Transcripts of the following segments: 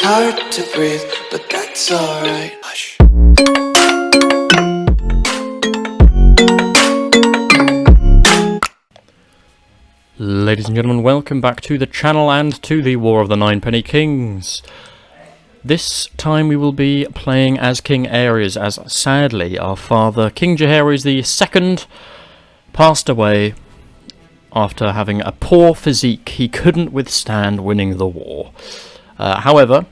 It's hard to breathe, but that's alright. Hush. Ladies and gentlemen, welcome back to the channel and to the War of the Ninepenny Kings. This time we will be playing as King Aerys, as sadly our father, King Jaehaery II, passed away after having a poor physique. He couldn't withstand winning the war. However,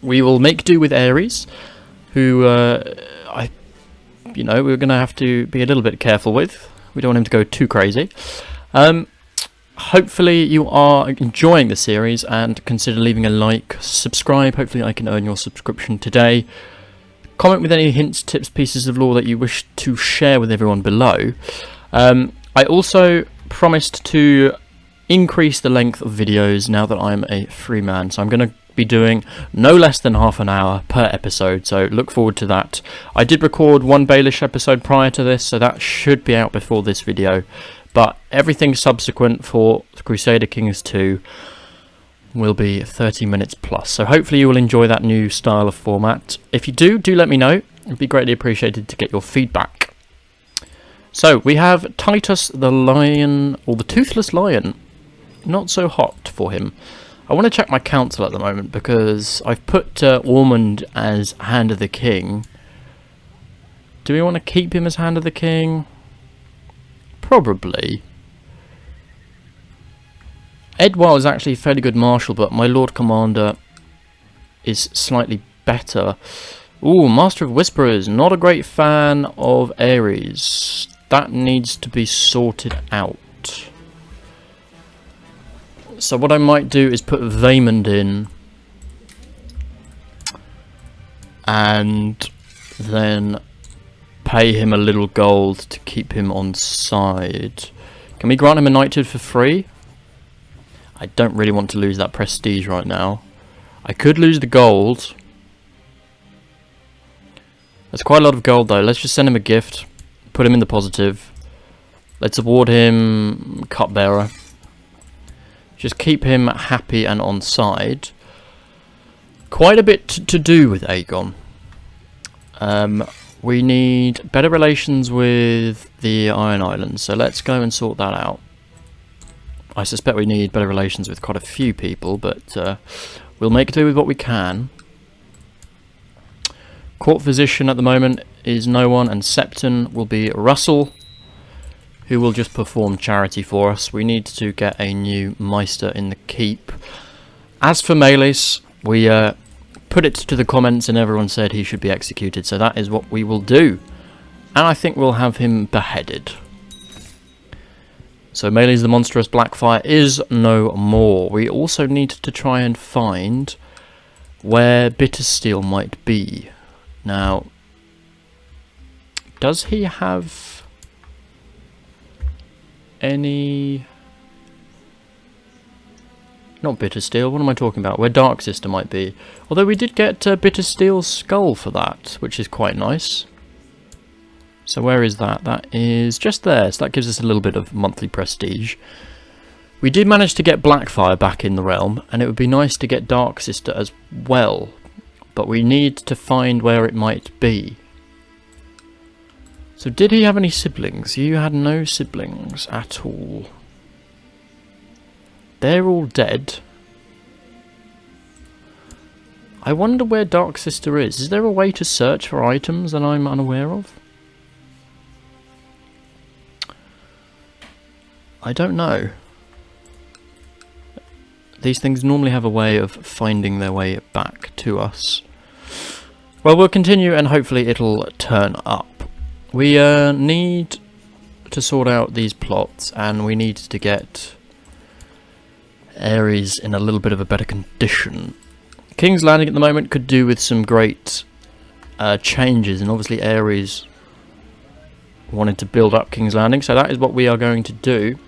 we will make do with Aerys, who we're going to have to be a little bit careful with. We don't want him to go too crazy. Hopefully you are enjoying the series and consider leaving a like, subscribe. Hopefully I can earn your subscription today. Comment with any hints, tips, pieces of lore that you wish to share with everyone below. I also promised to increase the length of videos now that I'm a free man, so I'm going to be doing no less than half an hour per episode, so look forward to that. I did record one Baelish episode prior to this, so that should be out before this video, but everything subsequent for Crusader Kings 2 will be 30 minutes plus, so hopefully you will enjoy that new style of format. If you do let me know. It'd be greatly appreciated to get your feedback. So we have Titus the Lion, or the Toothless Lion. Not so hot for him. I want to check my council at the moment because I've put Ormond as Hand of the King. Do we want to keep him as Hand of the King? Probably. Edward is actually a fairly good marshal, but my Lord Commander is slightly better. Ooh, Master of Whisperers. Not a great fan of Aerys. That needs to be sorted out. So what I might do is put Vaymond in, and then pay him a little gold to keep him on side. Can we grant him a knighthood for free? I don't really want to lose that prestige right now. I could lose the gold. That's quite a lot of gold though. Let's just send him a gift, put him in the positive. Let's award him Cupbearer. Just keep him happy and on side. Quite a bit to do with Aegon. We need better relations with the Iron Islands, so let's go and sort that out. I suspect we need better relations with quite a few people, but we'll make do with what we can. Court physician at the moment is no one, and Septon will be Russell, who will just perform charity for us. We need to get a new Meister in the keep. As for Melis, we put it to the comments and everyone said he should be executed, so that is what we will do. And I think we'll have him beheaded. So Melis the Monstrous Blackfire is no more. We also need to try and find where Bittersteel might be. Now, does he have any... Not Bittersteel, what am I talking about? Where Dark Sister might be. Although we did get Bittersteel's skull for that, which is quite nice. So where is that? That is just there, so that gives us a little bit of monthly prestige. We did manage to get Blackfire back in the realm, and it would be nice to get Dark Sister as well. But we need to find where it might be. So did he have any siblings? You had no siblings at all. They're all dead. I wonder where Dark Sister is. Is there a way to search for items that I'm unaware of? I don't know. These things normally have a way of finding their way back to us. Well, we'll continue and hopefully it'll turn up. We need to sort out these plots, and we need to get Aerys in a little bit of a better condition. King's Landing at the moment could do with some great changes, and obviously Aerys wanted to build up King's Landing, so that is what we are going to do.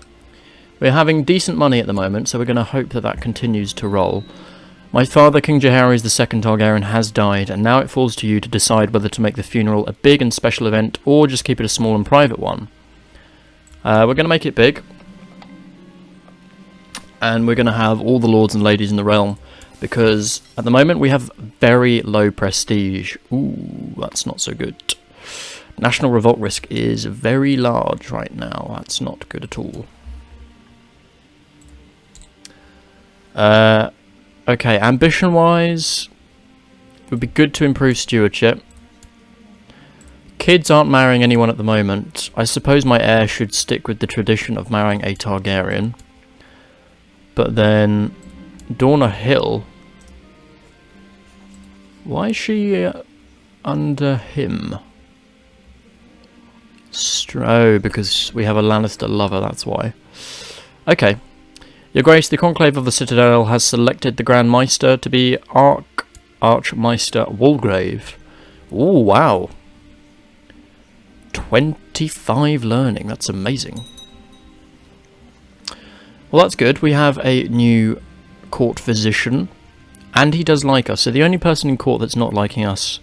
We're having decent money at the moment, so we're going to hope that that continues to roll. My father, King Jaehaery II Targaryen, has died, and now it falls to you to decide whether to make the funeral a big and special event, or just keep it a small and private one. We're going to make it big, and we're going to have all the lords and ladies in the realm because at the moment we have very low prestige. Ooh, that's not so good. National revolt risk is very large right now. That's not good at all. Okay, ambition-wise, it would be good to improve stewardship. Kids aren't marrying anyone at the moment. I suppose my heir should stick with the tradition of marrying a Targaryen. But then, Dorna Hill... Why is she under him? Oh, because we have a Lannister lover, that's why. Okay. Your Grace, the Conclave of the Citadel has selected the Grand Maester to be Archmeister Walgrave. Oh, wow. 25 learning, that's amazing. Well, that's good. We have a new court physician, and he does like us. So the only person in court that's not liking us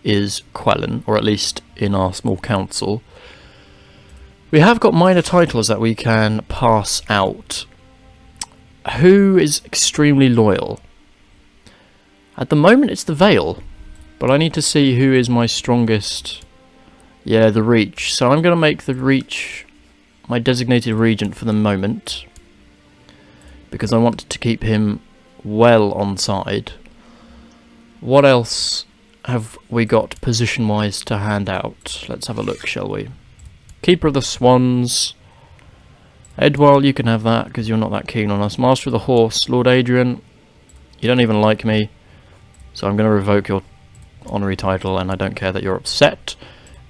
is Quellen, or at least in our small council. We have got minor titles that we can pass out. Who is extremely loyal? At the moment it's the Vale, but I need to see who is my strongest. Yeah, the Reach. So I'm going to make the Reach my designated regent for the moment, because I want to keep him well on side. What else have we got position-wise to hand out? Let's have a look, shall we? Keeper of the Swans. Edwall, you can have that, because you're not that keen on us. Master of the Horse. Lord Adrian, you don't even like me, so I'm going to revoke your honorary title, and I don't care that you're upset.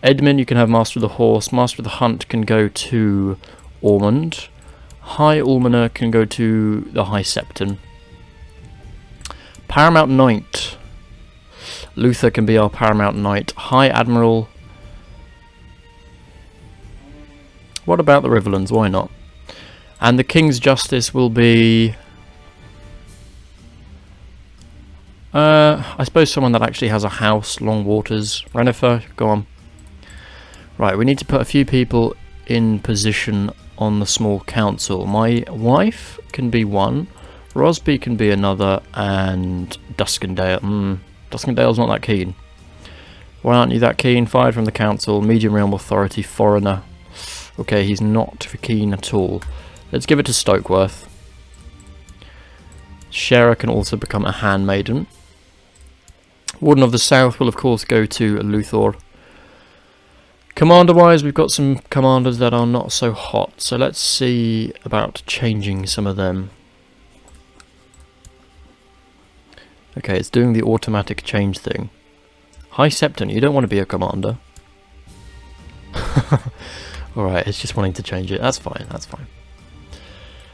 Edmund, you can have Master of the Horse. Master of the Hunt can go to Ormond. High Almoner can go to the High Septon. Paramount Knight. Luther can be our Paramount Knight. High Admiral. What about the Riverlands? Why not? And the King's Justice will be... I suppose someone that actually has a house. Long Waters. Renifer, go on. Right, we need to put a few people in position on the small council. My wife can be one. Rosby can be another. And Duskendale. Duskendale's not that keen. Why aren't you that keen? Fired from the council. Medium Realm Authority. Foreigner. Okay, he's not keen at all. Let's give it to Stokeworth. Shera can also become a handmaiden. Warden of the South will of course go to Luthor. Commander-wise, we've got some commanders that are not so hot, so let's see about changing some of them. Okay, it's doing the automatic change thing. High Septon, you don't want to be a commander. Alright, it's just wanting to change it. That's fine, that's fine.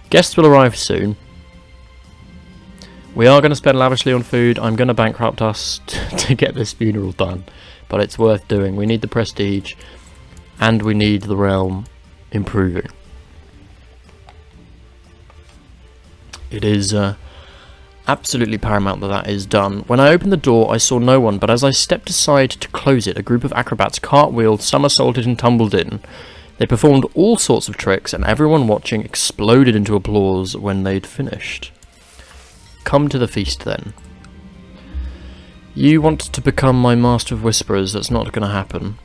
Guests will arrive soon. We are going to spend lavishly on food. I'm going to bankrupt us to get this funeral done. But it's worth doing. We need the prestige. And we need the realm improving. It is absolutely paramount that that is done. When I opened the door, I saw no one. But as I stepped aside to close it, a group of acrobats cartwheeled, somersaulted and tumbled in. They performed all sorts of tricks, and everyone watching exploded into applause when they'd finished. Come to the feast, then. You want to become my Master of Whisperers. That's not going to happen.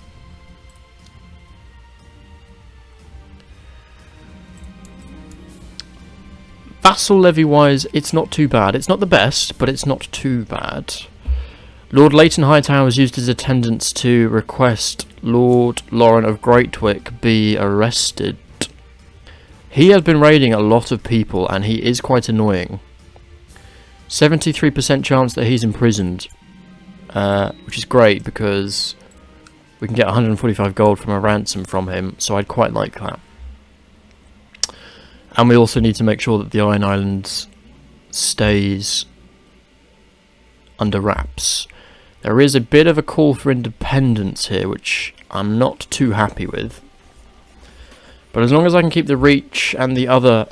Vassal levy-wise, it's not too bad. It's not the best, but it's not too bad. Lord Leighton Hightower has used his attendance to request Lord Lauren of Greatwick be arrested. He has been raiding a lot of people, and he is quite annoying. 73% chance that he's imprisoned, which is great because we can get 145 gold from a ransom from him, so I'd quite like that. And we also need to make sure that the Iron Islands stays under wraps. There is a bit of a call for independence here, which I'm not too happy with. But as long as I can keep the Reach and the other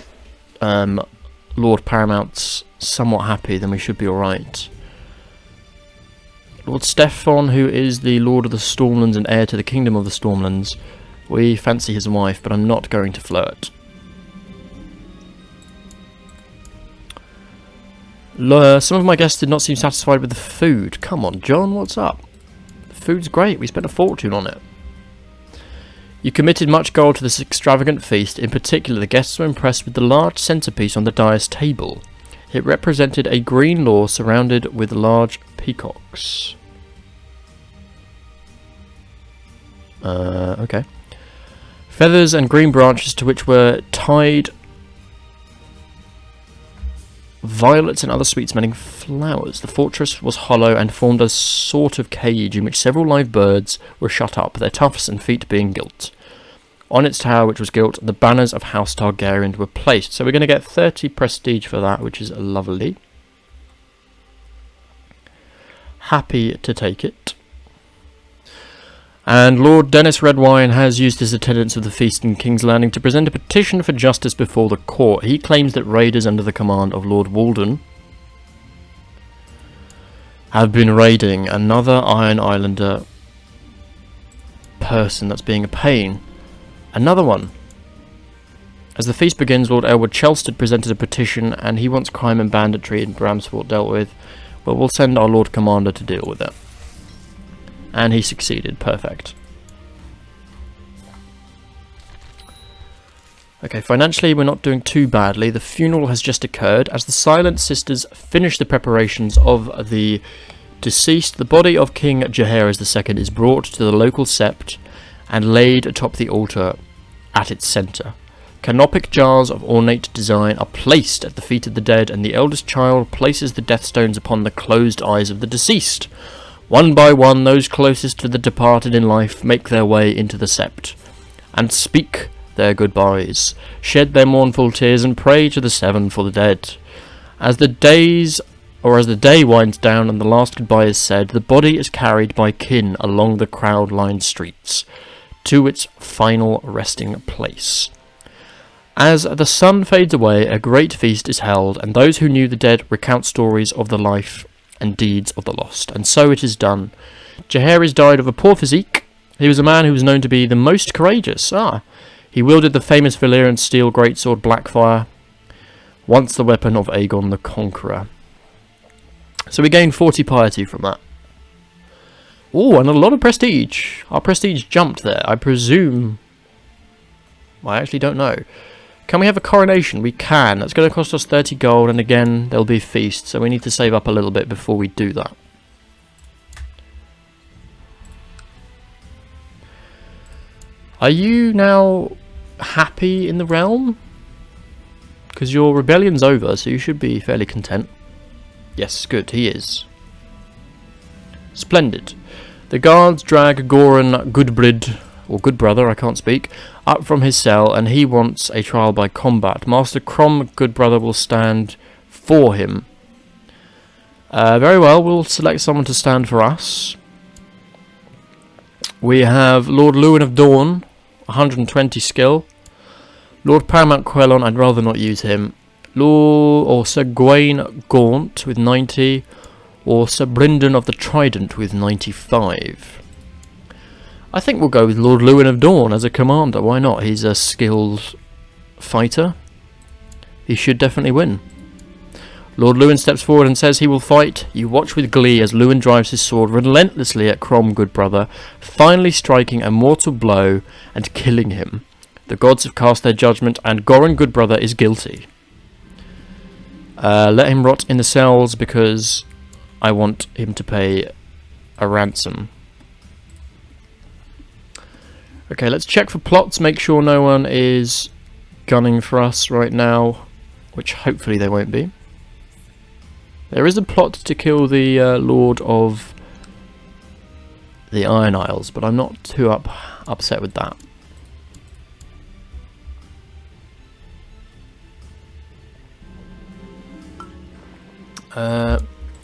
Lord Paramounts somewhat happy, then we should be alright. Lord Stefan, who is the Lord of the Stormlands and heir to the Kingdom of the Stormlands, we fancy his wife, but I'm not going to flirt. Some of my guests did not seem satisfied with the food. Come on, John, what's up? The food's great. We spent a fortune on it. You committed much gold to this extravagant feast. In particular, the guests were impressed with the large centerpiece on the dais table. It represented a green law surrounded with large peacocks. Okay. Feathers and green branches to which were tied violets and other sweet-smelling flowers. The fortress was hollow and formed a sort of cage in which several live birds were shut up, their tufts and feet being gilt. On its tower, which was gilt, the banners of House Targaryen were placed. So we're going to get 30 prestige for that, which is lovely. Happy to take it. And Lord Dennis Redwine has used his attendance of the feast in King's Landing to present a petition for justice before the court. He claims that raiders under the command of Lord Walden have been raiding another Iron Islander person that's being a pain. Another one. As the feast begins, Lord Elwood Chelstead presented a petition and he wants crime and banditry in Bramsport dealt with. But we'll send our Lord Commander to deal with it. And he succeeded. Perfect. Okay, financially we're not doing too badly. The funeral has just occurred. As the Silent Sisters finish the preparations of the deceased, the body of King Jaehaery II is brought to the local sept and laid atop the altar at its centre. Canopic jars of ornate design are placed at the feet of the dead, and the eldest child places the death stones upon the closed eyes of the deceased. One by one, those closest to the departed in life make their way into the sept, and speak their goodbyes, shed their mournful tears, and pray to the Seven for the dead. As the day winds down and the last goodbye is said, the body is carried by kin along the crowd-lined streets, to its final resting place. As the sun fades away, a great feast is held, and those who knew the dead recount stories of the life and deeds of the lost. And so it is done. Jaehaery died of a poor physique. He was a man who was known to be the most courageous. He wielded the famous Valyrian steel greatsword Blackfire, once the weapon of Aegon the Conqueror. So we gained 40 piety from that. Oh, and a lot of prestige. Our prestige jumped there. I presume... I actually don't know. Can we have a coronation? We can. That's going to cost us 30 gold, and again, there'll be feast, so we need to save up a little bit before we do that. Are you now happy in the realm? Because your rebellion's over, so you should be fairly content. Yes, good, he is. Splendid. The guards drag Goran Goodbrid, or Goodbrother, I can't speak, up from his cell, and he wants a trial by combat. Master Crom Goodbrother will stand for him. Very well, we'll select someone to stand for us. We have Lord Lewin of Dawn, 120 skill. Lord Paramount Quellon, I'd rather not use him. Sir Gawain Gaunt with 90, or Sir Brynden of the Trident with 95. I think we'll go with Lord Lewin of Dawn as a commander. Why not? He's a skilled fighter. He should definitely win. Lord Lewin steps forward and says he will fight. You watch with glee as Lewin drives his sword relentlessly at Crom Goodbrother, finally striking a mortal blow and killing him. The gods have cast their judgment, and Goran Goodbrother is guilty. Let him rot in the cells because I want him to pay a ransom. Okay, let's check for plots, make sure no one is gunning for us right now, which hopefully they won't be. There is a plot to kill the Lord of the Iron Isles, but I'm not too upset with that.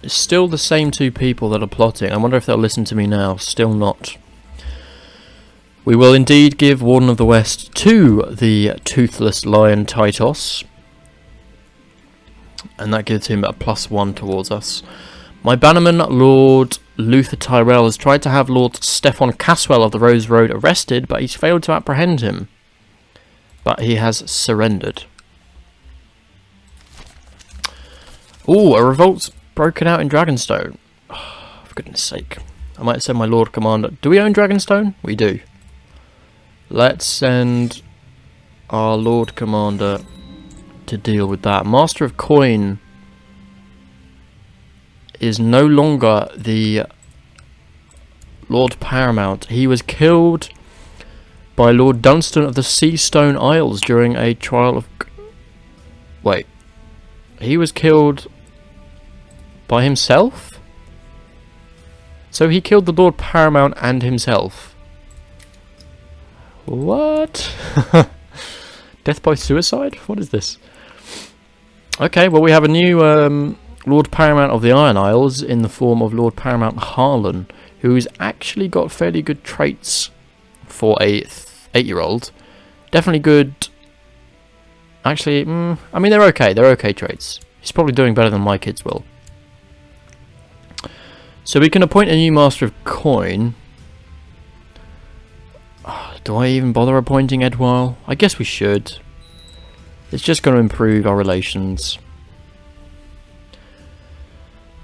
It's still the same two people that are plotting. I wonder if they'll listen to me now. Still not. We will indeed give Warden of the West to the Toothless Lion Tytos, and that gives him a +1 towards us. My bannerman, Lord Luther Tyrell, has tried to have Lord Stefan Caswell of the Rose Road arrested, but he's failed to apprehend him. But he has surrendered. Ooh, a revolt's broken out in Dragonstone. Oh, for goodness sake. I might send my Lord Commander. Do we own Dragonstone? We do. Let's send our Lord Commander to deal with that. Master of Coin is no longer the Lord Paramount. He was killed by Lord Dunstan of the Seastone Isles during a trial of... Wait. He was killed by himself? So he killed the Lord Paramount and himself. What? Death by suicide? What is this? Okay, well we have a new Lord Paramount of the Iron Isles in the form of Lord Paramount Harlan, who's actually got fairly good traits for a 8-year-old. Definitely good. Actually, I mean they're okay. They're okay traits. He's probably doing better than my kids will. So we can appoint a new Master of Coin. Do I even bother appointing Edwile? I guess we should. It's just going to improve our relations.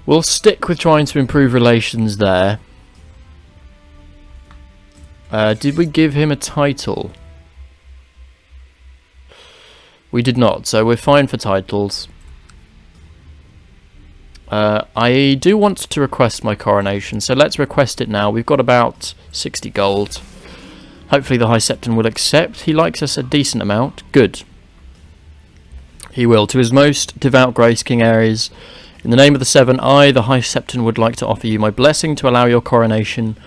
We'll stick with trying to improve relations there. Did we give him a title? We did not, so we're fine for titles. I do want to request my coronation, so let's request it now. We've got about 60 gold. Hopefully the High Septon will accept. He likes us a decent amount. Good. He will. To his most devout grace, King Aerys, in the name of the Seven, I, the High Septon, would like to offer you my blessing to allow your coronation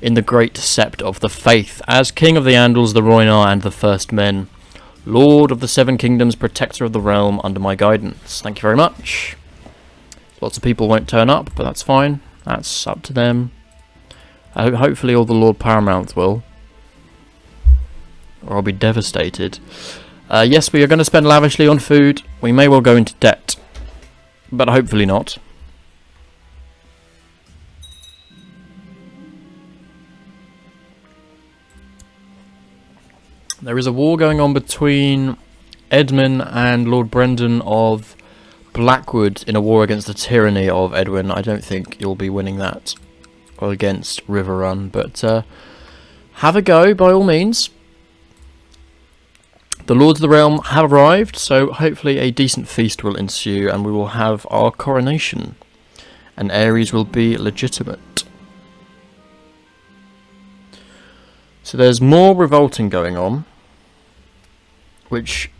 in the great sept of the faith, as King of the Andals, the Rhoynar, and the First Men, Lord of the Seven Kingdoms, Protector of the Realm, under my guidance. Thank you very much. Lots of people won't turn up, but that's fine. That's up to them. Hopefully all the Lord Paramounts will. Or I'll be devastated. Yes, we are going to spend lavishly on food. We may well go into debt. But hopefully not. There is a war going on between Edmund and Lord Brendan of Blackwood in a war against the tyranny of Edwin. I don't think you'll be winning that against Riverrun, but have a go by all means. The Lords of the Realm have arrived, so hopefully a decent feast will ensue and we will have our coronation. And Aerys will be legitimate. So there's more revolting going on, which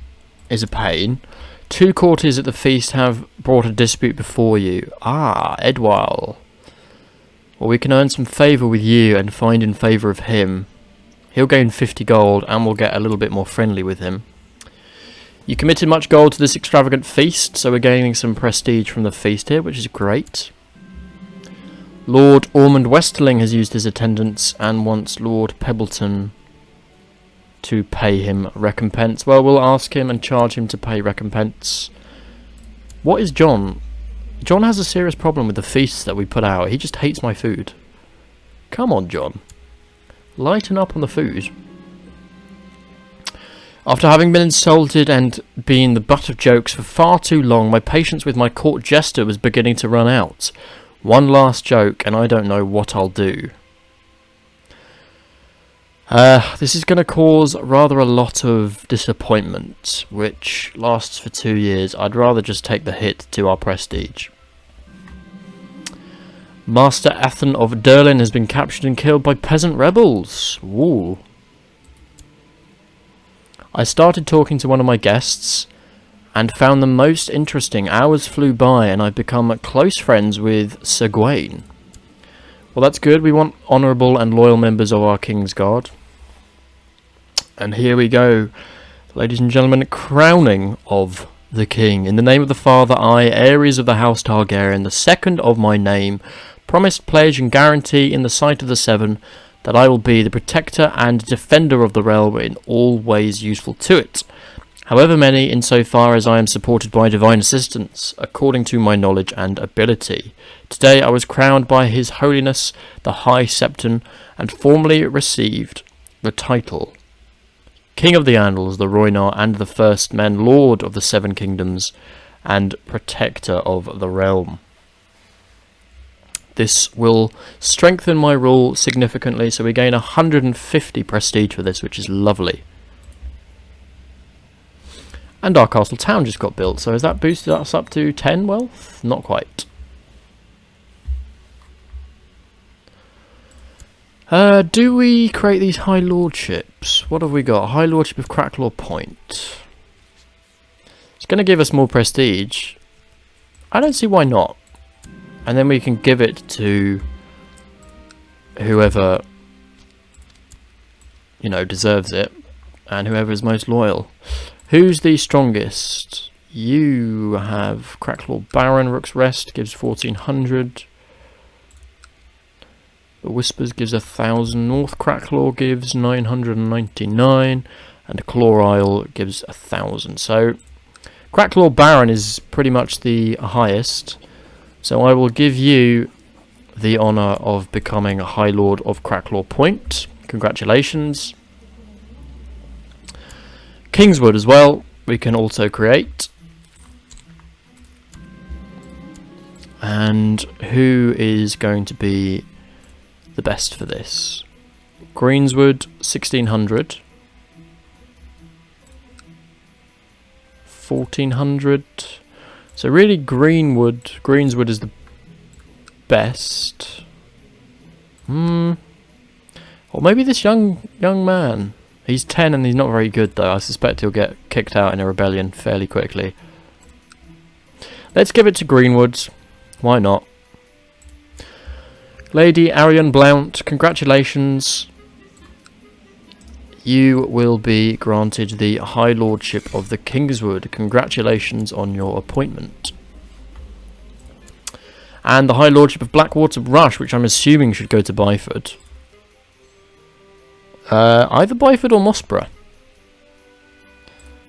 is a pain. 2 courtiers at the feast have brought a dispute before you. Ah, Edwile. Well, we can earn some favour with you and find in favour of him. He'll gain 50 gold and we'll get a little bit more friendly with him. You committed much gold to this extravagant feast, so we're gaining some prestige from the feast here, which is great. Lord Ormond Westerling has used his attendance and wants Lord Pebbleton to pay him recompense. Well, we'll ask him and charge him to pay recompense. What is John? John has a serious problem with the feasts that we put out. He just hates my food. Come on, John. Lighten up on the food. After having been insulted and been the butt of jokes for far too long, my patience with my court jester was beginning to run out. One last joke, and I don't know what I'll do. This is going to cause rather a lot of disappointment, which lasts for 2 years. I'd rather just take the hit to our prestige. Master Athen of Durlin has been captured and killed by peasant rebels. Ooh. I started talking to one of my guests and found them most interesting. Hours flew by and I've become close friends with Sir Gawain. Well, that's good. We want honourable and loyal members of our King's Guard. And here we go, ladies and gentlemen, crowning of the King. In the name of the Father, I, Aerys of the House Targaryen, the second of my name, promised, pledge and guarantee in the sight of the Seven that I will be the protector and defender of the realm in all ways useful to it, however many, insofar as I am supported by divine assistance, according to my knowledge and ability. Today I was crowned by His Holiness the High Septon, and formally received the title King of the Andals, the Rhoynar, and the First Men, Lord of the Seven Kingdoms, and protector of the realm. This will strengthen my rule significantly, so we gain 150 prestige for this, which is lovely. And our castle town just got built, so has that boosted us up to 10 wealth? Not quite. Do we create these high lordships? What have we got? High lordship of Cracklaw Point. It's going to give us more prestige. I don't see why not. And then we can give it to whoever, you know, deserves it, and whoever is most loyal. Who's the strongest? You have Cracklaw Baron. Rook's Rest gives 1400. The Whispers gives 1000. North Cracklaw gives 999, and Claw Isle gives 1000. So Cracklaw Baron is pretty much the highest. So I will give you the honour of becoming a High Lord of Cracklaw Point. Congratulations. Kingswood as well, we can also create. And who is going to be the best for this? Greenswood, 1600. 1400. So really Greenswood is the best. Or maybe this young man. He's 10 and he's not very good though. I suspect he'll get kicked out in a rebellion fairly quickly. Let's give it to Greenwood. Why not? Lady Arian Blount, congratulations. You will be granted the High Lordship of the Kingswood. Congratulations on your appointment. And the High Lordship of Blackwater Rush, which I'm assuming should go to Byford. Either Byford or Mossborough.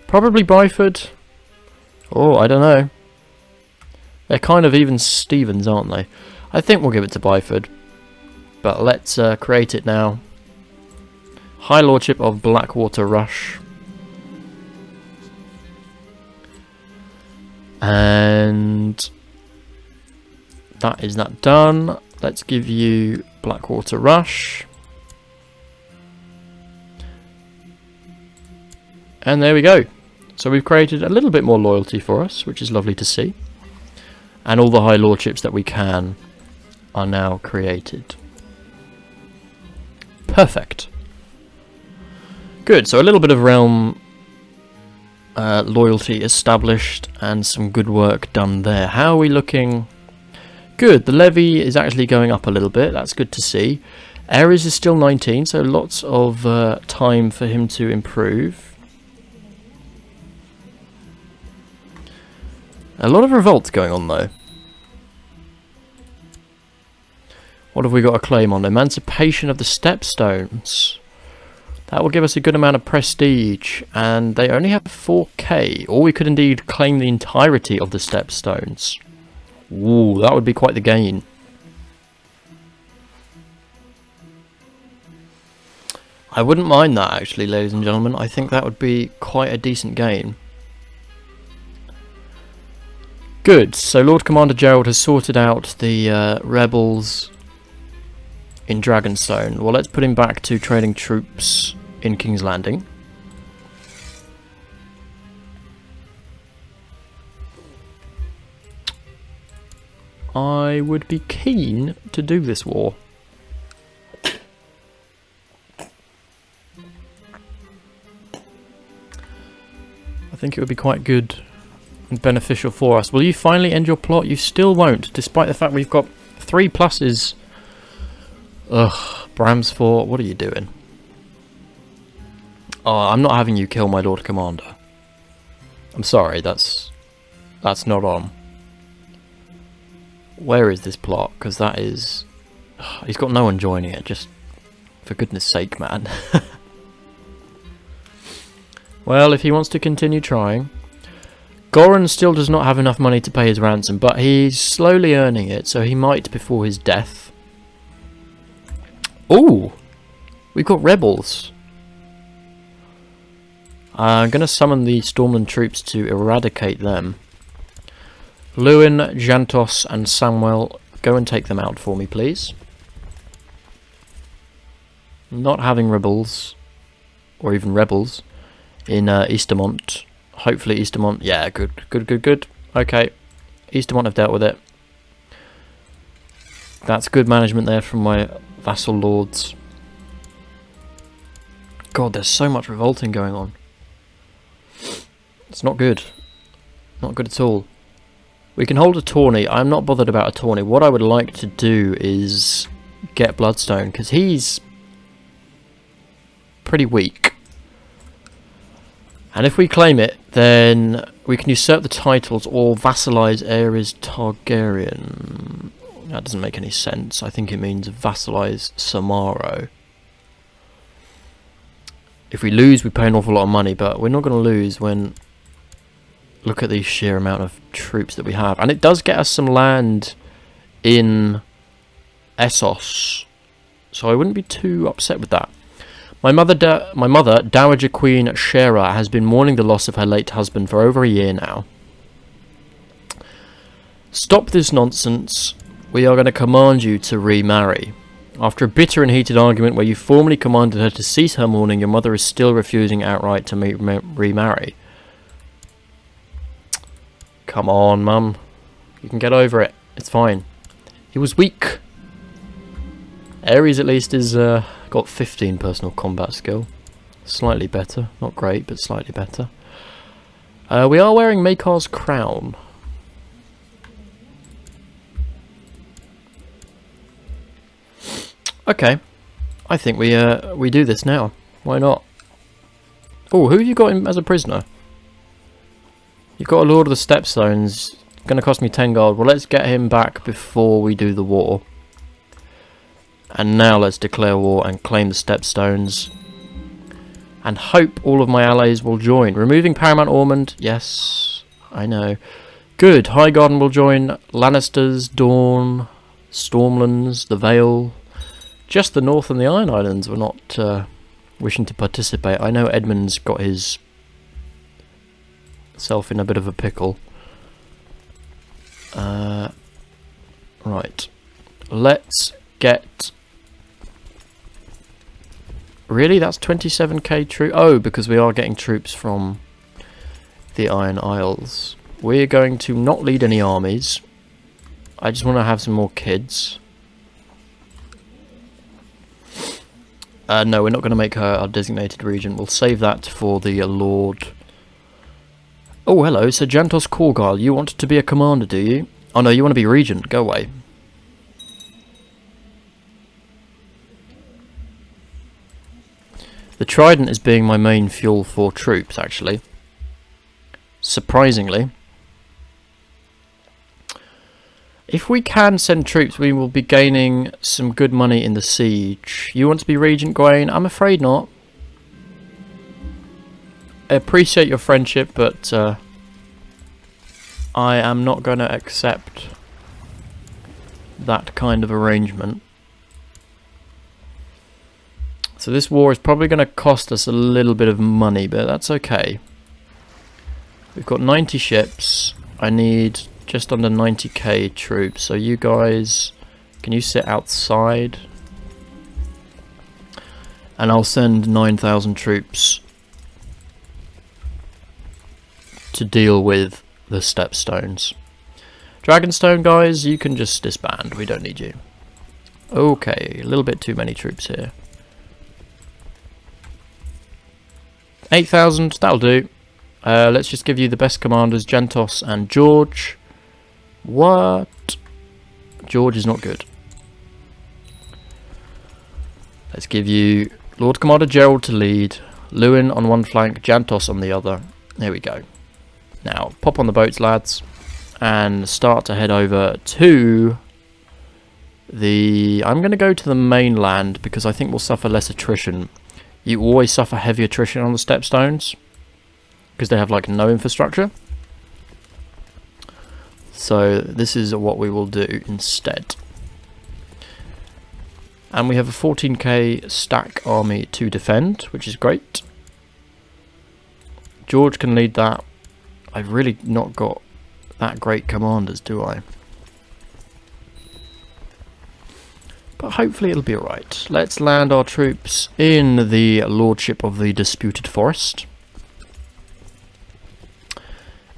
Probably Byford. Oh, I don't know. They're kind of even Stevens, aren't they? I think we'll give it to Byford. But let's create it now. High Lordship of Blackwater Rush. And that is that done. Let's give you Blackwater Rush. And there we go. So we've created a little bit more loyalty for us, which is lovely to see. And all the High Lordships that we can are now created. Perfect. Good, so a little bit of realm loyalty established and some good work done there. How are we looking? Good, the levy is actually going up a little bit. That's good to see. Aerys is still 19, so lots of time for him to improve. A lot of revolts going on though. What have we got a claim on? Emancipation of the Stepstones. That will give us a good amount of prestige, and they only have 4k, or we could indeed claim the entirety of the Stepstones. Ooh, that would be quite the gain. I wouldn't mind that actually, ladies and gentlemen. I think that would be quite a decent gain. Good, so Lord Commander Gerald has sorted out the rebels in Dragonstone. Well, let's put him back to training troops in King's Landing. I would be keen to do this war. I think it would be quite good and beneficial for us. Will you finally end your plot? You still won't, despite the fact we've got 3 pluses. Ugh, Bramsfort, what are you doing? Oh, I'm not having you kill my Lord Commander. I'm sorry, that's not on. Where is this plot? Because that is... He's got no one joining it, just for goodness sake, man. Well, if he wants to continue trying... Goran still does not have enough money to pay his ransom, but he's slowly earning it, so he might before his death. Ooh! We've got rebels. I'm going to summon the Stormland troops to eradicate them. Lewin, Jantos and Samuel, go and take them out for me, please. Not having rebels, or even rebels, in Eastermont. Hopefully Eastermont, yeah, good. Okay, Eastermont have dealt with it. That's good management there from my vassal lords. God, there's so much revolting going on. It's not good. Not good at all. We can hold a tourney. I'm not bothered about a tourney. What I would like to do is get Bloodstone, because he's pretty weak. And if we claim it, then we can usurp the titles or vassalize Aerys Targaryen. That doesn't make any sense. I think it means vassalize Samaro. If we lose, we pay an awful lot of money, but we're not going to lose when... Look at the sheer amount of troops that we have. And it does get us some land in Essos. So I wouldn't be too upset with that. My mother, Dowager Queen Shera, has been mourning the loss of her late husband for over a year now. Stop this nonsense. We are going to command you to remarry. After a bitter and heated argument where you formally commanded her to cease her mourning, your mother is still refusing outright to remarry. Come on, Mum. You can get over it. It's fine. He was weak. Aerys at least is got 15 personal combat skill. Slightly better. Not great, but slightly better. We are wearing Maekar's crown. Okay. I think we do this now. Why not? Oh, who have you got him as a prisoner? You've got a Lord of the Stepstones. Going to cost me 10 gold. Well, let's get him back before we do the war. And now let's declare war and claim the Stepstones. And hope all of my allies will join. Removing Paramount Ormond. Yes, I know. Good. Highgarden will join. Lannisters, Dawn, Stormlands, the Vale. Just the North and the Iron Islands were not wishing to participate. I know Edmund's got his self in a bit of a pickle. Right. Let's get... Really? That's 27k troops? Oh, because we are getting troops from the Iron Isles. We're going to not lead any armies. I just want to have some more kids. No, we're not going to make her our designated regent. We'll save that for the Lord... Oh, hello, Sir Jantos Corgal. You want to be a commander, do you? Oh no, you want to be regent. Go away. The Trident is being my main fuel for troops, actually. Surprisingly. If we can send troops, we will be gaining some good money in the siege. You want to be regent, Gawain? I'm afraid not. I appreciate your friendship, but I am not going to accept that kind of arrangement. So this war is probably going to cost us a little bit of money, but that's okay. We've got 90 ships. I need just under 90k troops. So you guys, can you sit outside? And I'll send 9,000 troops to deal with the Stepstones. Dragonstone guys, you can just disband. We don't need you. Okay, a little bit too many troops here. 8,000, that'll do. Let's just give you the best commanders, Jantos and George. What? George is not good. Let's give you Lord Commander Gerald to lead, Lewin on one flank, Jantos on the other. There we go. Now, pop on the boats, lads, and start to head over to the... I'm going to go to the mainland because I think we'll suffer less attrition. You always suffer heavy attrition on the Stepstones because they have like no infrastructure. So this is what we will do instead. And we have a 14k stack army to defend, which is great. George can lead that. I've really not got that great commanders, do I? But hopefully it'll be alright. Let's land our troops in the Lordship of the Disputed Forest.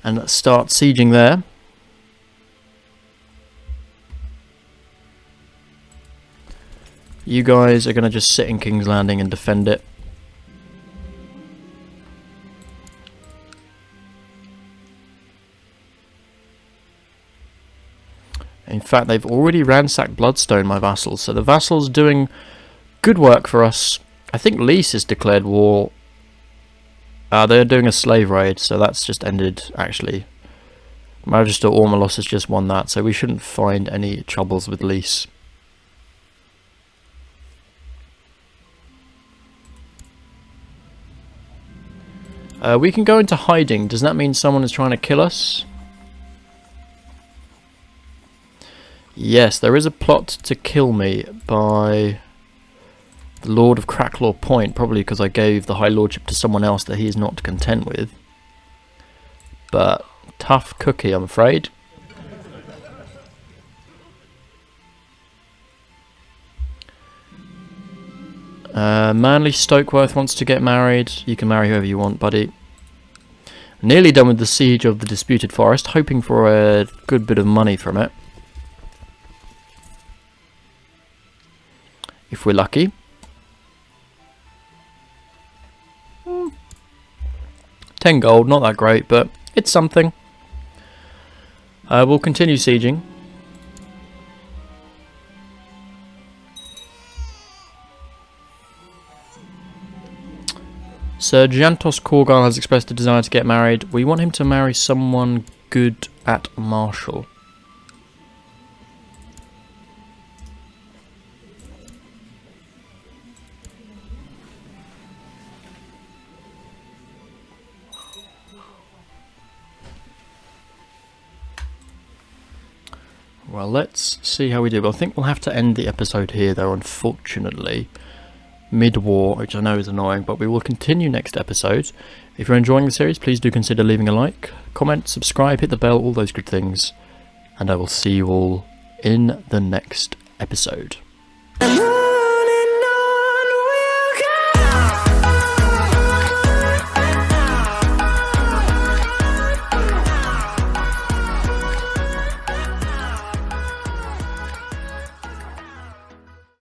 And let's start sieging there. You guys are going to just sit in King's Landing and defend it. In fact, they've already ransacked Bloodstone, my vassals, so the vassals doing good work for us. I think Lys has declared war. They're doing a slave raid, so that's just ended, actually. Magister Ormelos has just won that, so we shouldn't find any troubles with Lys. We can go into hiding. Does that mean someone is trying to kill us? Yes, there is a plot to kill me by the Lord of Cracklaw Point, probably because I gave the High Lordship to someone else that he is not content with. But tough cookie, I'm afraid. Manly Stokeworth wants to get married. You can marry whoever you want, buddy. Nearly done with the siege of the Disputed Forest, hoping for a good bit of money from it. If we're lucky. 10 gold, not that great, but it's something. We'll continue sieging. Sir Jantos Korgal has expressed a desire to get married. We want him to marry someone good at Marshall. Well, let's see how we do. I think we'll have to end the episode here, though, unfortunately. Mid-war, which I know is annoying, but we will continue next episode. If you're enjoying the series, please do consider leaving a like, comment, subscribe, hit the bell, all those good things. And I will see you all in the next episode.